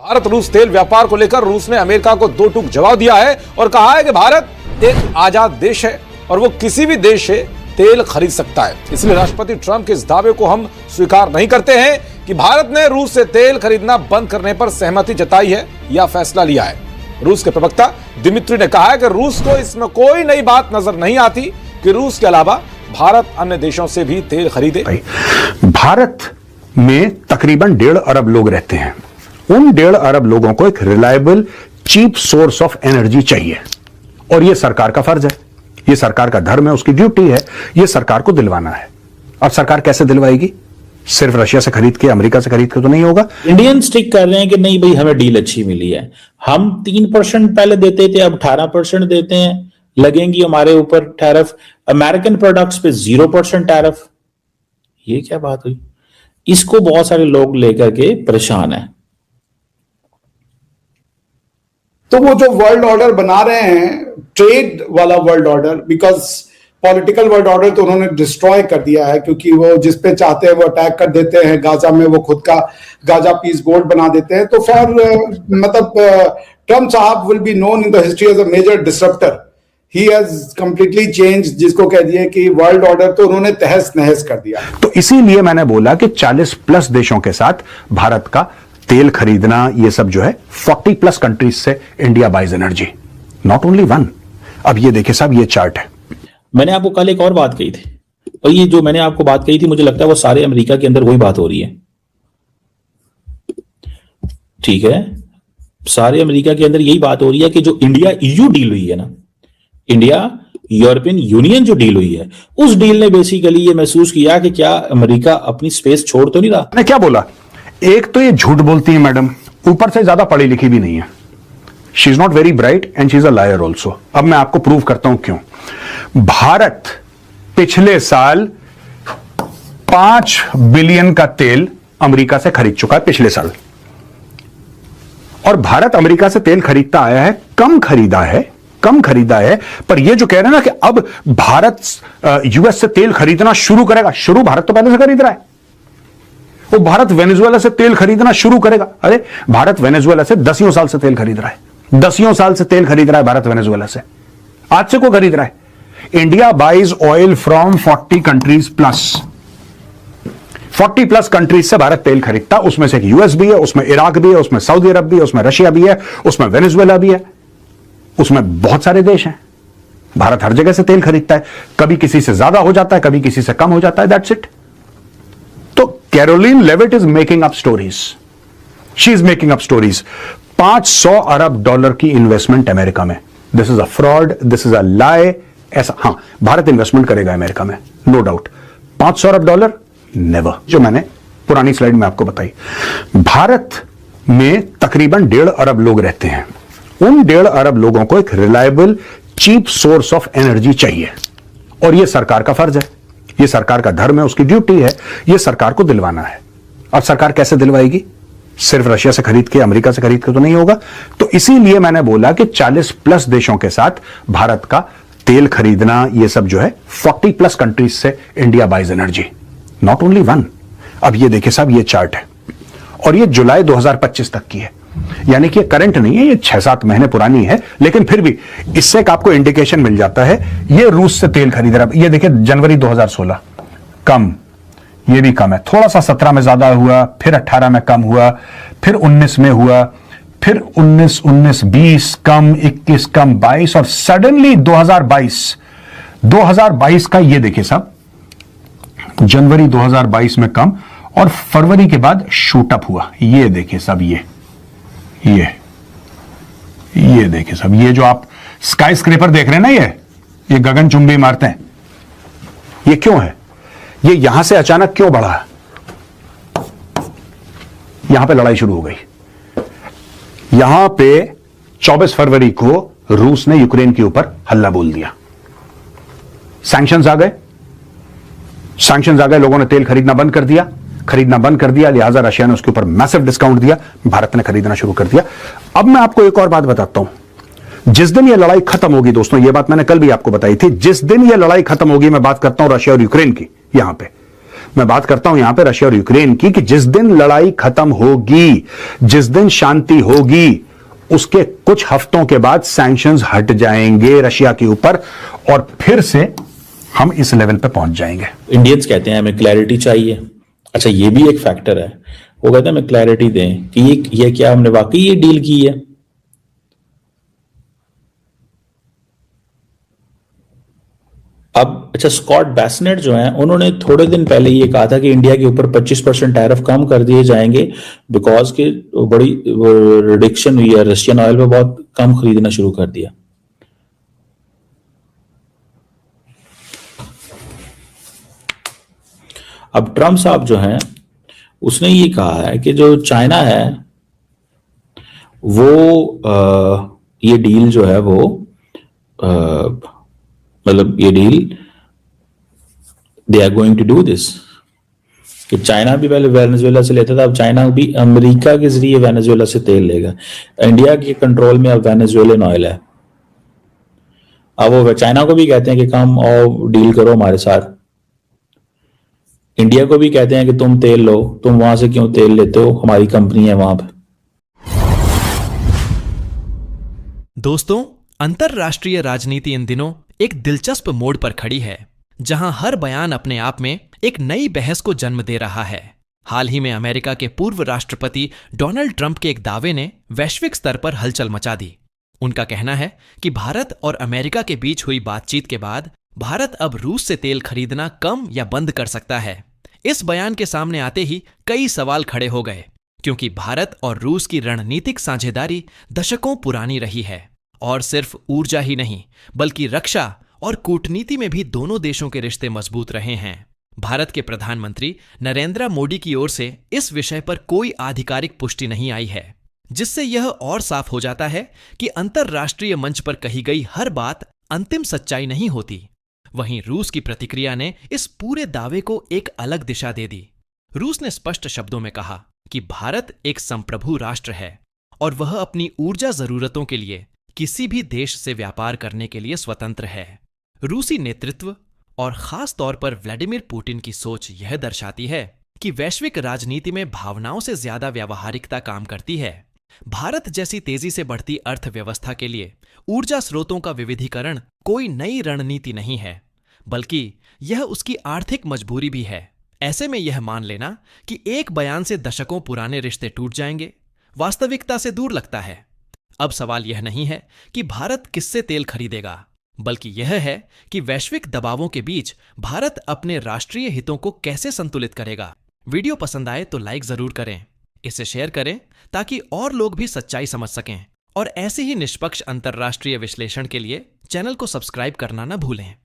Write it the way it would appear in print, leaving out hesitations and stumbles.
भारत रूस तेल व्यापार को लेकर रूस ने अमेरिका को दो टूक जवाब दिया है और कहा है कि भारत एक आजाद देश है और वो किसी भी देश से तेल खरीद सकता है। इसलिए राष्ट्रपति ट्रंप के इस दावे को हम स्वीकार नहीं करते हैं कि भारत ने रूस से तेल खरीदना बंद करने पर सहमति जताई है या फैसला लिया है। रूस के प्रवक्ता दिमित्री ने कहा है कि रूस को इसमें कोई नई बात नजर नहीं आती कि रूस के अलावा भारत अन्य देशों से भी तेल खरीदे। भारत में तकरीबन 1.5 अरब लोग रहते हैं। उन 1.5 अरब लोगों को एक reliable cheap source of energy चाहिए और यह सरकार का फर्ज है, यह सरकार का धर्म है, उसकी ड्यूटी है, यह सरकार को दिलवाना है। अब सरकार कैसे दिलवाएगी? सिर्फ रशिया से खरीद के, अमेरिका से खरीद के तो नहीं होगा। इंडियन स्टिक कर रहे हैं कि नहीं भाई हमें डील अच्छी मिली है, हम 3% पहले देते थे अब 18% देते हैं, लगेंगी हमारे ऊपर टैरिफ, अमेरिकन प्रोडक्ट्स पे 0% टैरिफ। ये क्या बात हुई? इसको बहुत सारे लोग लेकर के परेशान है। तो वो जो वर्ल्ड ऑर्डर बना रहे हैं, ट्रेड वाला world order, because political world order तो उन्होंने डिस्ट्रॉय कर दिया है, क्योंकि वो जिस पे चाहते हैं वो अटैक कर देते हैं। गाजा में वो खुद का गाजा पीस बोर्ड बना देते हैं। तो फॉर मतलब ट्रम्प साहब will be known in the history as a major disruptor. He has completely change, जिसको कह दिए कि वर्ल्ड ऑर्डर तो उन्होंने तहस नहस कर दिया। तो इसीलिए मैंने बोला कि 40+ देशों के साथ भारत का तेल खरीदना, ये सब जो है 40+ कंट्रीज से India buys energy, not only one. अब ये देखिए साहब, ये चार्ट है। मैंने आपको कल एक और बात कही थी, और ये जो मैंने आपको बात कही थी, मुझे लगता है वो सारे अमेरिका के अंदर वही बात हो रही है। ठीक है, सारे अमेरिका के अंदर यही बात हो रही है कि जो इंडिया ईयू डील हुई है ना, इंडिया यूरोपियन यूनियन जो डील हुई है, उस डील ने बेसिकली ये महसूस किया कि क्या अमेरिका अपनी स्पेस छोड़ तो नहीं रहा। मैं क्या बोला? एक तो ये झूठ बोलती है मैडम, ऊपर से ज्यादा पढ़ी लिखी भी नहीं है। She is not very bright and she is a liar also. अब मैं आपको प्रूव करता हूं क्यों। भारत पिछले साल 5 बिलियन का तेल अमेरिका से खरीद चुका है पिछले साल, और भारत अमेरिका से तेल खरीदता आया है, कम खरीदा है। पर ये जो कह रहे हैं ना कि अब भारत यूएस से तेल खरीदना शुरू करेगा, शुरू भारत तो पहले से खरीद रहा है। वो भारत वेनेजुएला से तेल खरीदना शुरू करेगा। अरे भारत वेनेजुएला से 10 साल से तेल खरीद रहा है, 10 साल से तेल खरीद रहा है भारत वेनेजुएला से। आज से को खरीद रहा है। India buys oil from 40 countries plus, 40+ countries से भारत तेल खरीदता। उसमें से यूएस भी है, उसमें इराक भी है, उसमें सऊदी अरब भी है, उसमें रशिया भी है, उसमें वेनेजुएला भी है, उसमें बहुत सारे देश हैं। भारत हर जगह से तेल खरीदता है, कभी किसी से ज्यादा हो जाता है, कभी किसी से कम हो जाता है, दैट्स इट। तो Karoline Leavitt is making up stories, she is making up stories. $500 अरब की इन्वेस्टमेंट अमेरिका में, this is a fraud, this is a lie. ऐसा हां, भारत इन्वेस्टमेंट करेगा अमेरिका में, नो डाउट। $500 अरब नेवर। जो मैंने पुरानी स्लाइड में आपको बताई, भारत में तकरीबन 1.5 अरब लोग रहते हैं। उन 1.5 अरब लोगों को एक reliable cheap source of energy चाहिए और यह सरकार का फर्ज है, यह सरकार का धर्म है, उसकी ड्यूटी है, यह सरकार को दिलवाना है। अब सरकार कैसे दिलवाएगी? सिर्फ रशिया से खरीद के, अमेरिका से खरीद के तो नहीं होगा। तो इसीलिए मैंने बोला कि 40+ देशों के साथ भारत का तेल खरीदना, यह सब जो है 40+ कंट्रीज से India buys energy, not only one. अब ये देखिए साहब, ये चार्ट है और ये जुलाई 2025 तक की है, यानी कि करंट नहीं है, ये 6-7 महीने पुरानी है, लेकिन फिर भी इससे एक आपको इंडिकेशन मिल जाता है। ये रूस से तेल खरीद रहा है। ये देखिए जनवरी 2016 कम, ये भी कम है, थोड़ा सा 17 में ज्यादा हुआ, फिर 18 में कम हुआ, फिर 19 में हुआ, फिर 19, 20 कम, 21 कम, 22 और सडनली 2022 का ये देखिए साहब, जनवरी 2022 में कम और फरवरी के बाद शूट अप हुआ। ये देखिए साहब, ये देखिए साहब, ये जो आप स्काई स्क्रेपर देख रहे हैं ना, ये गगनचुंबी इमारतें, ये क्यों है? ये यहां से अचानक क्यों बढ़ा? यहां पे लड़ाई शुरू हो गई। यहां पे 24 फरवरी को रूस ने यूक्रेन के ऊपर हल्ला बोल दिया, सैंक्शंस आ गए, लोगों ने तेल खरीदना बंद कर दिया, लिहाजा रशिया ने उसके ऊपर मैसिव डिस्काउंट दिया, भारत ने खरीदना शुरू कर दिया। अब मैं आपको एक और बात बताता हूं, जिस दिन यह लड़ाई खत्म होगी, दोस्तों यह बात मैंने कल भी आपको बताई थी, जिस दिन यह लड़ाई खत्म होगी, मैं बात करता हूं रशिया और यूक्रेन की, यहां पे मैं बात करता हूं यहां पे रशिया और यूक्रेन की, कि जिस दिन लड़ाई खत्म होगी, जिस दिन शांति होगी, उसके कुछ हफ्तों के बाद सैंक्शंस हट जाएंगे रशिया के ऊपर और फिर से हम इस लेवल पे पहुंच जाएंगे। इंडियंस कहते हैं हमें क्लैरिटी चाहिए। अच्छा, ये भी एक फैक्टर है। वो कहते हैं हमें क्लैरिटी दें कि ये क्या हमने वाकई ये डील की है। अब अच्छा, स्कॉट बैसनेट जो हैं उन्होंने थोड़े दिन पहले ये कहा था कि इंडिया के ऊपर 25% टैरिफ कम कर दिए जाएंगे बिकॉज के बड़ी रिडक्शन हुई है, रशियन ऑयल पे बहुत कम खरीदना शुरू कर दिया। अब ट्रम्प साहब जो हैं उसने ये कहा है कि जो चाइना है वो ये डील जो है वो मतलब ये deal they are going to do this, कि चाइना भी पहले वेनेजुएला से लेता था, अब चाइना भी अमेरिका के जरिए वेनेजुएला से तेल लेगा। इंडिया के कंट्रोल में अब वेनेजुएलन ऑयल है। अब वो चाइना को भी कहते हैं कि कम और डील करो हमारे साथ, इंडिया को भी कहते हैं कि तुम तेल लो, तुम वहां से क्यों तेल लेते हो, हमारी कंपनी है वहां पे। दोस्तों, अंतरराष्ट्रीय राजनीति इन दिनों एक दिलचस्प मोड़ पर खड़ी है, जहां हर बयान अपने आप में एक नई बहस को जन्म दे रहा है। हाल ही में अमेरिका के पूर्व राष्ट्रपति डोनाल्ड ट्रंप के एक दावे ने वैश्विक स्तर पर हलचल मचा दी। उनका कहना है कि भारत और अमेरिका के बीच हुई बातचीत के बाद भारत अब रूस से तेल खरीदना कम या बंद कर सकता है। इस बयान के सामने आते ही कई सवाल खड़े हो गए, क्योंकि भारत और रूस की रणनीतिक साझेदारी दशकों पुरानी रही है और सिर्फ ऊर्जा ही नहीं बल्कि रक्षा और कूटनीति में भी दोनों देशों के रिश्ते मजबूत रहे हैं। भारत के प्रधानमंत्री नरेंद्र मोदी की ओर से इस विषय पर कोई आधिकारिक पुष्टि नहीं आई है, जिससे यह और साफ हो जाता है कि अंतरराष्ट्रीय मंच पर कही गई हर बात अंतिम सच्चाई नहीं होती। वहीं रूस की प्रतिक्रिया ने इस पूरे दावे को एक अलग दिशा दे दी। रूस ने स्पष्ट शब्दों में कहा कि भारत एक संप्रभु राष्ट्र है और वह अपनी ऊर्जा जरूरतों के लिए किसी भी देश से व्यापार करने के लिए स्वतंत्र है। रूसी नेतृत्व और खास तौर पर व्लादिमीर पुतिन की सोच यह दर्शाती है कि वैश्विक राजनीति में भावनाओं से ज्यादा व्यावहारिकता काम करती है। भारत जैसी तेजी से बढ़ती अर्थव्यवस्था के लिए ऊर्जा स्रोतों का विविधीकरण कोई नई रणनीति नहीं है, बल्कि यह उसकी आर्थिक मजबूरी भी है। ऐसे में यह मान लेना कि एक बयान से दशकों पुराने रिश्ते टूट जाएंगे, वास्तविकता से दूर लगता है। अब सवाल यह नहीं है कि भारत किससे तेल खरीदेगा, बल्कि यह है कि वैश्विक दबावों के बीच भारत अपने राष्ट्रीय हितों को कैसे संतुलित करेगा। वीडियो पसंद आए तो लाइक जरूर करें, इसे शेयर करें ताकि और लोग भी सच्चाई समझ सकें, और ऐसे ही निष्पक्ष अंतरराष्ट्रीय विश्लेषण के लिए चैनल को सब्सक्राइब करना न भूलें।